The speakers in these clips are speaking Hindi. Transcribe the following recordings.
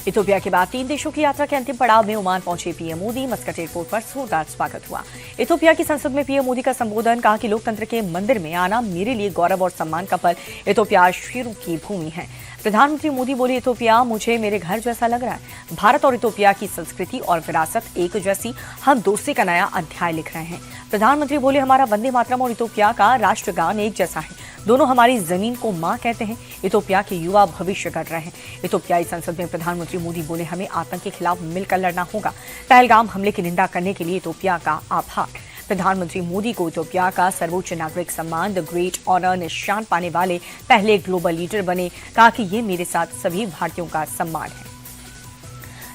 इथियोपिया के बाद 3 देशों की यात्रा के अंतिम पड़ाव में ओमान पहुंचे पीएम मोदी। मस्कट एयरपोर्ट पर जोरदार स्वागत हुआ। इथियोपिया की संसद में पीएम मोदी का संबोधन, कहा कि लोकतंत्र के मंदिर में आना मेरे लिए गौरव और सम्मान का पल। इथियोपिया शेरों की भूमि है। प्रधानमंत्री मोदी बोले, इथियोपिया मुझे मेरे घर जैसा लग रहा है। भारत और इथियोपिया की संस्कृति और विरासत एक जैसी, हम दोस्ती का नया अध्याय लिख रहे हैं। प्रधानमंत्री बोले, हमारा वंदे मातरम और इथियोपिया का राष्ट्रगान एक जैसा है। दोनों हमारी जमीन को मां कहते हैं। इथियोपिया के युवा भविष्य गढ़ रहे हैं। इथियोपियाई संसद में प्रधानमंत्री मोदी बोले, हमें आतंक के खिलाफ मिलकर लड़ना होगा। पहलगाम हमले की निंदा करने के लिए इथियोपिया का आभार। प्रधानमंत्री मोदी को इथियोपिया का सर्वोच्च नागरिक सम्मान द ग्रेट ऑनर निशान पाने वाले पहले ग्लोबल लीडर बने। कहा कि ये मेरे साथ सभी भारतीयों का सम्मान है।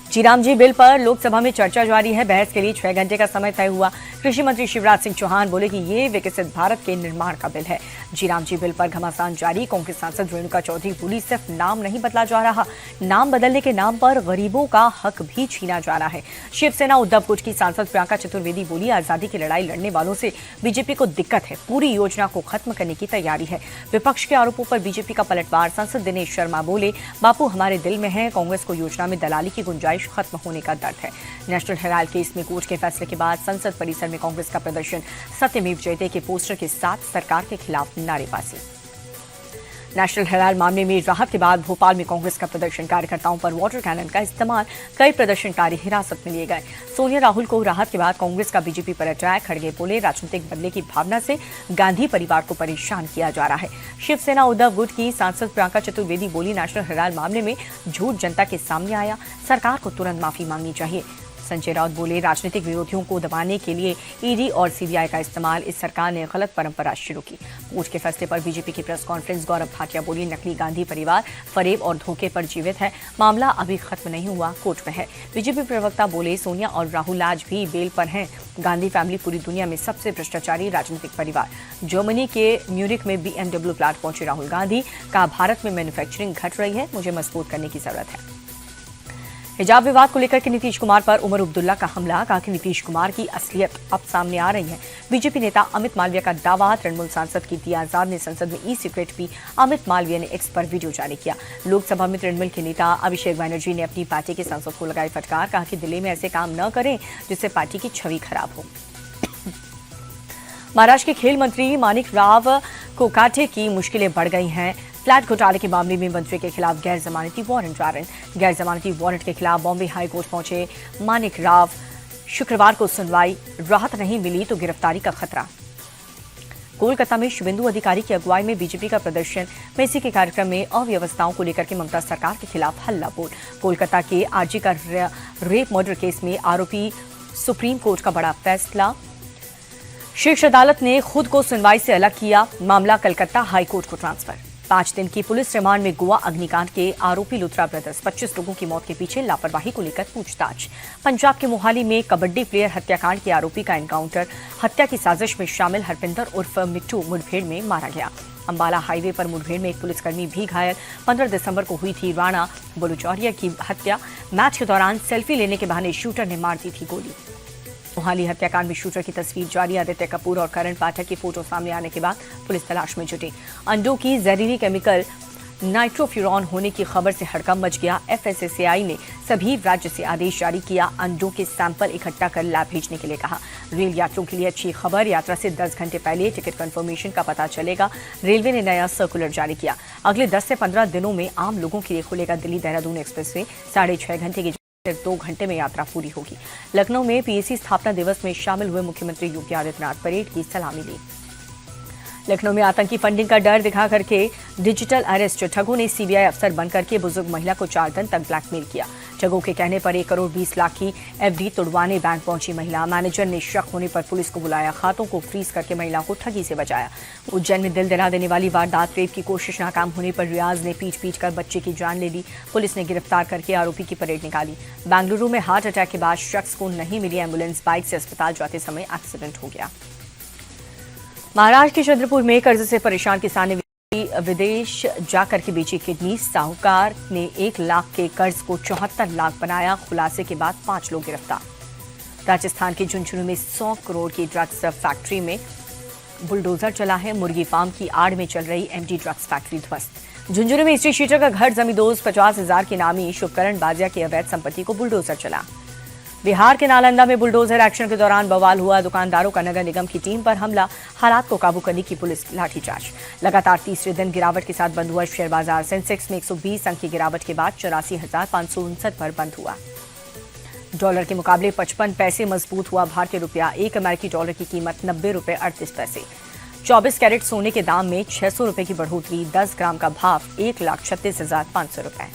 श्रीराम जी बिल पर लोकसभा में चर्चा जारी है। बहस के लिए 6 घंटे का समय तय हुआ। कृषि मंत्री शिवराज सिंह चौहान बोले कि ये विकसित भारत के निर्माण का बिल है। श्रीराम जी बिल पर घमासान जारी। कांग्रेस सांसद रेणुका चौधरी बोली, सिर्फ नाम नहीं बदला जा रहा, नाम बदलने के नाम पर गरीबों का हक भी छीना जा रहा है। शिवसेना उद्धव गुट की सांसद प्रियंका चतुर्वेदी बोली, आजादी की लड़ाई लड़ने वालों से बीजेपी को दिक्कत है, पूरी योजना को खत्म करने की तैयारी है। विपक्ष के आरोपों पर बीजेपी का पलटवार। सांसद दिनेश शर्मा बोले, बापू हमारे दिल में है, कांग्रेस को योजना में दलाली की गुंजाइश खत्म होने का दर्द है। नेशनल हेराल्ड केस में कोर्ट के फैसले के बाद संसद परिसर में कांग्रेस का प्रदर्शन। सत्यमेव जयते के पोस्टर के साथ सरकार के खिलाफ नारेबाजी। नेशनल हेराल्ड मामले में राहत के बाद भोपाल में कांग्रेस का प्रदर्शन। कार्यकर्ताओं पर वाटर कैनन का इस्तेमाल। कई प्रदर्शनकारी हिरासत में लिए गए। सोनिया राहुल को राहत के बाद कांग्रेस का बीजेपी पर अटैक। खड़गे बोले, राजनीतिक बदले की भावना से गांधी परिवार को परेशान किया जा रहा है। शिवसेना उद्धव गुट की सांसद प्रियंका चतुर्वेदी बोली, नेशनल हेराल्ड मामले में झूठ जनता के सामने आया, सरकार को तुरंत माफी मांगनी चाहिए। संजय राउत बोले, राजनीतिक विरोधियों को दबाने के लिए ईडी और सीबीआई का इस्तेमाल, इस सरकार ने गलत परंपरा शुरू की। कोर्ट के फैसले पर बीजेपी की प्रेस कॉन्फ्रेंस। गौरव भाटिया बोली, नकली गांधी परिवार फरेब और धोखे पर जीवित है, मामला अभी खत्म नहीं हुआ, कोर्ट में है। बीजेपी प्रवक्ता बोले, सोनिया और राहुल आज भी बेल पर हैं। गांधी फैमिली पूरी दुनिया में सबसे भ्रष्टाचारी राजनीतिक परिवार। जर्मनी के म्यूनिख में BMW प्लांट पहुंचे राहुल गांधी। कहा, भारत में मैन्युफैक्चरिंग घट रही है, मुझे मजबूत करने की जरूरत है। हिजाब विवाद को लेकर के नीतीश कुमार पर उमर अब्दुल्ला का हमला। कहा कि नीतीश कुमार की असलियत अब सामने आ रही है। बीजेपी नेता अमित मालवीय का दावा। तृणमूल सांसद कीर्ति आजाद ने संसद में e cigarette P. Amit Malviya ने एक्स पर वीडियो जारी किया। लोकसभा में तृणमूल के नेता अभिषेक बनर्जी ने अपनी पार्टी के सांसद को लगाई फटकार। कहा कि दिल्ली में ऐसे काम न करें जिससे पार्टी की छवि खराब हो। महाराष्ट्र के खेल मंत्री माणिक राव कोकाटे की मुश्किलें बढ़ गई हैं। फ्लैट घोटाले के मामले में मंत्री के खिलाफ गैर जमानती वारंट जारी। गैर जमानती वारंट के खिलाफ बॉम्बे हाई कोर्ट पहुंचे माणिक राव। शुक्रवार को सुनवाई। राहत नहीं मिली तो गिरफ्तारी का खतरा। कोलकाता में शुभेंदु अधिकारी की अगुवाई में बीजेपी का प्रदर्शन। मेसी के कार्यक्रम में अव्यवस्थाओं को लेकर के ममता सरकार के खिलाफ हल्ला बोल। कोलकाता के आरजी का रेप मर्डर केस में आरोपी। सुप्रीम कोर्ट का बड़ा फैसला। शीर्ष अदालत ने खुद को सुनवाई से अलग किया। मामला कलकत्ता हाई कोर्ट को ट्रांसफर। 5 दिन की पुलिस रिमांड में गोवा अग्निकांड के आरोपी लुथरा ब्रदर्स। 25 लोगों की मौत के पीछे लापरवाही को लेकर पूछताछ। पंजाब के मोहाली में कबड्डी प्लेयर हत्याकांड के आरोपी का एनकाउंटर। हत्या की साजिश में शामिल हरपिंदर उर्फ मिट्टू मुठभेड़ में मारा गया। अंबाला हाईवे पर मुठभेड़ में एक पुलिसकर्मी भी घायल। 15 दिसंबर को हुई थी राणा बुलूचौरिया की हत्या। मैच के दौरान सेल्फी लेने के बहाने शूटर ने मार दी थी गोली। मोहाली हत्याकांड में शूटर की तस्वीर जारी। आदित्य कपूर और करण पाठक की फोटो सामने आने के बाद पुलिस तलाश में जुटी। अंडों की जहरीली केमिकल नाइट्रोफ्यूरॉन होने की खबर से हड़कंप मच गया। FSSAI ने सभी राज्य से आदेश जारी किया। अंडों के सैंपल इकट्ठा कर लैब भेजने के लिए कहा। रेल यात्रियों के लिए अच्छी खबर। यात्रा से 10 घंटे पहले टिकट कंफर्मेशन का पता चलेगा। रेलवे ने नया सर्कुलर जारी किया। अगले 10 से 15 दिनों में आम लोगों के लिए खुलेगा दिल्ली देहरादून एक्सप्रेसवे। 6.5 घंटे की 2 घंटे में यात्रा पूरी होगी। लखनऊ में PAC स्थापना दिवस में शामिल हुए मुख्यमंत्री योगी आदित्यनाथ परेड की सलामी ली। लखनऊ में आतंकी फंडिंग का डर दिखा करके डिजिटल अरेस्ट। ठगों ने CBI अफसर बनकर के बुजुर्ग महिला को 4 दिन तक ब्लैकमेल किया। ठगों के कहने पर 1 करोड़ 20 लाख की FD तुड़वाने बैंक पहुंची महिला। मैनेजर ने शक होने पर पुलिस को बुलाया। खातों को फ्रीज करके महिला को ठगी से बचाया। उज्जैन में दिल दहला देने वाली वारदात। रेप की कोशिश नाकाम होने पर रियाज ने पीट कर बच्चे की जान ले ली। पुलिस ने गिरफ्तार करके आरोपी की परेड निकाली। बेंगलुरु में हार्ट अटैक के बाद शख्स को नहीं मिली एम्बुलेंस। बाइक से अस्पताल जाते समय एक्सीडेंट हो गया। महाराष्ट्र के चंद्रपुर में कर्ज से परेशान किसान ने विदेश जाकर के बेची किडनी। साहूकार ने 1 लाख के कर्ज को 74 लाख बनाया। खुलासे के बाद 5 लोग गिरफ्तार। राजस्थान के झुंझुनू में 100 करोड़ की ड्रग्स फैक्ट्री में बुलडोजर चला है। मुर्गी फार्म की आड़ में चल रही MD ड्रग्स फैक्ट्री ध्वस्त। झुंझुनू में स्ट्रीट शीटर का घर जमींदोज 50,000 की नामी शुभकरण बाजिया की अवैध संपत्ति को बुलडोजर चला। बिहार के नालंदा में बुलडोजर एक्शन के दौरान बवाल हुआ। दुकानदारों का नगर निगम की टीम पर हमला, हालात को काबू करने की पुलिस लाठीचार्ज। लगातार तीसरे दिन गिरावट के साथ बंद हुआ शेयर बाजार। सेंसेक्स में 120 अंक की गिरावट के बाद 84,559 पर बंद हुआ। डॉलर के मुकाबले 55 पैसे मजबूत हुआ भारतीय रुपया। एक अमेरिकी डॉलर की कीमत 90 रुपये 38 पैसे। 24 कैरेट सोने के दाम में 600 रुपये की बढ़ोतरी। 10 ग्राम का भाव 1,36,500 रुपये।